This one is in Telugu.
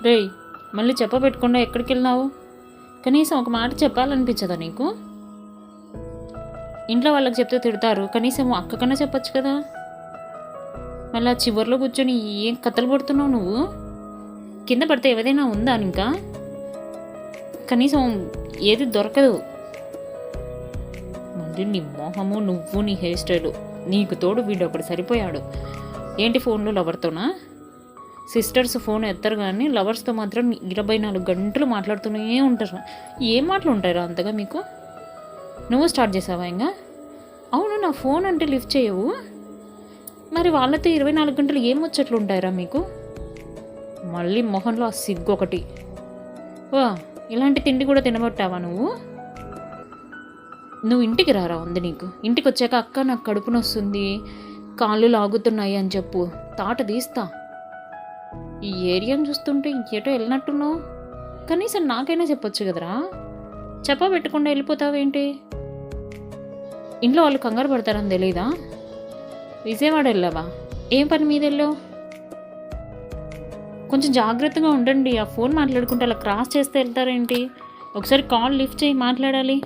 రేయ్, మళ్ళీ చెప్పబెట్టకుండా ఎక్కడికి వెళ్ళినావు? కనీసం ఒక మాట చెప్పాలనిపించదా నీకు? ఇంట్లో వాళ్ళకి చెప్తే తిడతారు, కనీసం అక్క కన్నా చెప్పచ్చు కదా. మళ్ళీ చివరిలో కూర్చొని ఏం కథలు పడుతున్నావు నువ్వు? కింద పడితే ఏదైనా ఉందా ఇంకా? కనీసం ఏది దొరకదు. మళ్ళీ నీ మొహము, నువ్వు, నీ హెయిర్ స్టైలు, నీకు తోడు వీడు ఒకటి సరిపోయాడు. ఏంటి ఫోన్లో లవర్తోనా? సిస్టర్స్ ఫోన్ ఎత్తరు కానీ లవర్స్తో మాత్రం 24 గంటలు మాట్లాడుతూనే ఉంటారు. ఏం మాటలు ఉంటారా అంతగా మీకు? నువ్వు స్టార్ట్ చేసావా ఇంకా? అవును, నా ఫోన్ అంటే లిఫ్ట్ చేయవు, మరి వాళ్ళతో 24 గంటలు ఏం వచ్చేట్లు ఉంటాయరా మీకు? మళ్ళీ మొహంలో ఆ సిగ్గు ఒకటి. వా, ఇలాంటి తిండి కూడా తినబట్టావా నువ్వు? నువ్వు ఇంటికి రారా ఉంది నీకు. ఇంటికి వచ్చాక అక్క నాకు కడుపు నొస్తుంది, కాళ్ళు లాగుతున్నాయి అని చెప్పు, తాట తీస్తా. ఈ ఏరియాని చూస్తుంటే ఏటో వెళ్ళినట్టున్నావు. కనీసం నాకైనా చెప్పొచ్చు కదరా. చెప్పబెట్టకుండా వెళ్ళిపోతావేంటి? ఇంట్లో వాళ్ళు కంగారు పడతారని తెలీదా? విజయవాడ వెళ్ళావా? ఏం పని మీద వెళ్ళావు? కొంచెం జాగ్రత్తగా ఉండండి. ఆ ఫోన్ మాట్లాడుకుంటే అలా క్రాస్ చేస్తే వెళ్తారేంటి? ఒకసారి కాల్ లిఫ్ట్ చేయి, మాట్లాడాలి.